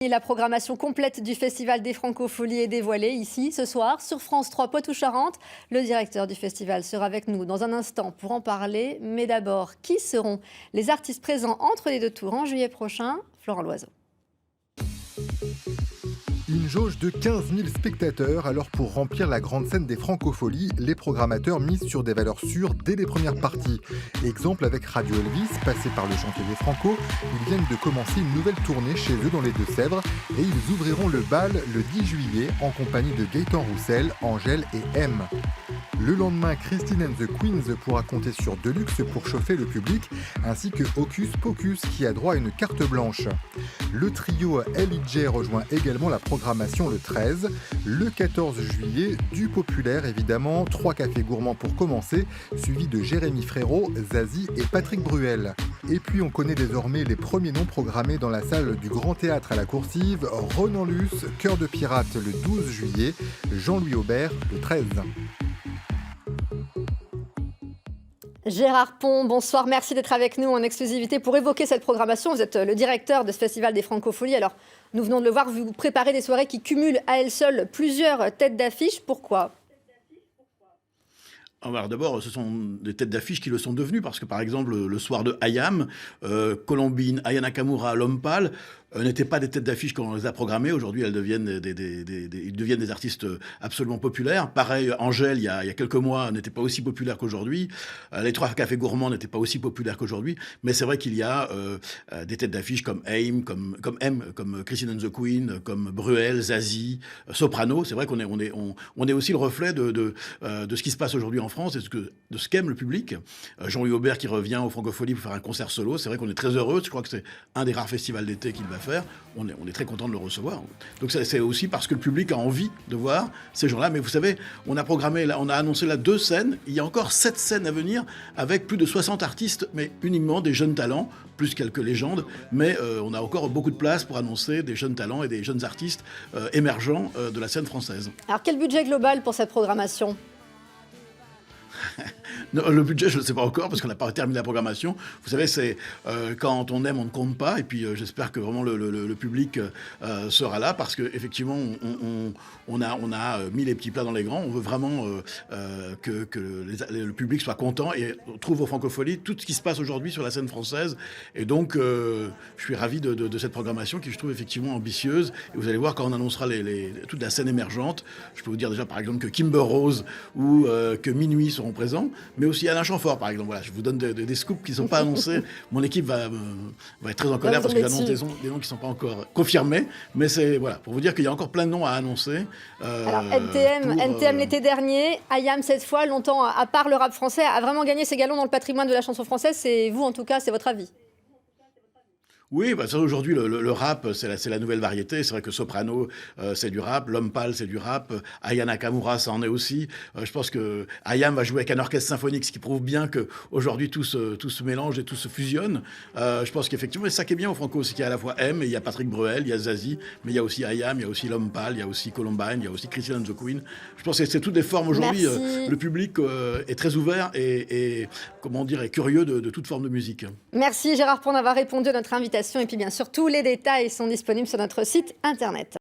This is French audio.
Et la programmation complète du Festival des Francopholies est dévoilée ici, ce soir, sur France 3 Poitou-Charentes. Le directeur du festival sera avec nous dans un instant pour en parler. Mais d'abord, qui seront les artistes présents entre les deux tours en juillet prochain? Florent Loiseau. Une jauge de 15 000 spectateurs, alors pour remplir la grande scène des Francopholies, les programmateurs misent sur des valeurs sûres dès les premières parties. Exemple avec Radio Elvis, passé par le chantier des Franco, ils viennent de commencer une nouvelle tournée chez eux dans les Deux-Sèvres et ils ouvriront le bal le 10 juillet en compagnie de Gaëtan Roussel, Angèle et M. Le lendemain, Christine and the Queens pourra compter sur Deluxe pour chauffer le public, ainsi que Hocus Pocus qui a droit à une carte blanche. Le trio L.I.J. rejoint également la programmation le 13. Le 14 juillet, du populaire évidemment, 3 cafés gourmands pour commencer, suivis de Jérémy Frérot, Zazie et Patrick Bruel. Et puis on connaît désormais les premiers noms programmés dans la salle du Grand Théâtre à la Coursive, Ronan Luce, Cœur de Pirate le 12 juillet, Jean-Louis Aubert le 13. Gérard Pont, bonsoir, merci d'être avec nous en exclusivité pour évoquer cette programmation. Vous êtes le directeur de ce Festival des Francopholies. Alors, nous venons de le voir, vous préparez des soirées qui cumulent à elles seules plusieurs têtes d'affiche. Pourquoi ? Alors d'abord, ce sont des têtes d'affiche qui le sont devenues, parce que par exemple, le soir de Hayam, Colombine, Aya Nakamura, L'Homme Pâle, n'étaient pas des têtes d'affiche quand on les a programmées. Aujourd'hui, elles deviennent ils deviennent des artistes absolument populaires. Pareil, Angèle, il y a quelques mois, n'était pas aussi populaire qu'aujourd'hui. Les 3 cafés gourmands n'étaient pas aussi populaires qu'aujourd'hui. Mais c'est vrai qu'il y a des têtes d'affiche comme AIM, comme M, comme Christine and the Queen, comme Bruel, Zazie, Soprano. C'est vrai qu'on est aussi le reflet de ce qui se passe aujourd'hui en France et de ce qu'aime le public. Jean-Louis Aubert qui revient aux Francopholies pour faire un concert solo. C'est vrai qu'on est très heureux. Je crois que c'est un des rares festivals d'été qu'il va faire. On est très content de le recevoir. Donc c'est aussi parce que le public a envie de voir ces gens-là. Mais vous savez, on a annoncé là 2 scènes. Il y a encore 7 scènes à venir avec plus de 60 artistes, mais uniquement des jeunes talents, plus quelques légendes. Mais on a encore beaucoup de place pour annoncer des jeunes talents et des jeunes artistes émergents de la scène française. Alors, quel budget global pour cette programmation ? Non, le budget, je ne sais pas encore, parce qu'on n'a pas terminé la programmation. Vous savez, c'est quand on aime, on ne compte pas. Et puis, j'espère que vraiment le public sera là, parce qu'effectivement, on a mis les petits plats dans les grands. On veut vraiment que le public soit content et trouve aux Francopholies tout ce qui se passe aujourd'hui sur la scène française. Et donc, je suis ravi de cette programmation qui, je trouve, effectivement ambitieuse. Et vous allez voir, quand on annoncera toute la scène émergente, je peux vous dire déjà, par exemple, que Kimber Rose ou que Minuit seront présents, mais aussi Alain Chamfort, par exemple. Voilà, je vous donne des scoops qui ne sont pas annoncés. Mon équipe va être très en colère parce que j'annonce des noms qui ne sont pas encore confirmés. Mais c'est voilà, pour vous dire qu'il y a encore plein de noms à annoncer. Alors, NTM l'été dernier, Hayam cette fois, longtemps à part le rap français, a vraiment gagné ses galons dans le patrimoine de la chanson française. C'est vous, en tout cas, c'est votre avis? Oui, bah ça, aujourd'hui, le rap, c'est la nouvelle variété. C'est vrai que Soprano, c'est du rap. L'Homme Pâle, c'est du rap. Aya Nakamura, ça en est aussi. Je pense que Hayam va jouer avec un orchestre symphonique, ce qui prouve bien qu'aujourd'hui, tout se mélange et tout se fusionne. Je pense qu'effectivement, c'est ça qui est bien au Franco, c'est qu'il y a à la fois M, et il y a Patrick Bruel, il y a Zazie, mais il y a aussi Hayam, il y a aussi L'Homme Pâle, il y a aussi Colombine, il y a aussi Christine and the Queen. Je pense que c'est toutes des formes aujourd'hui. Le public est très ouvert et comment dire, est curieux de toute forme de musique. Merci Gérard Pont d'avoir répondu à notre invitation. Et puis bien sûr, tous les détails sont disponibles sur notre site internet.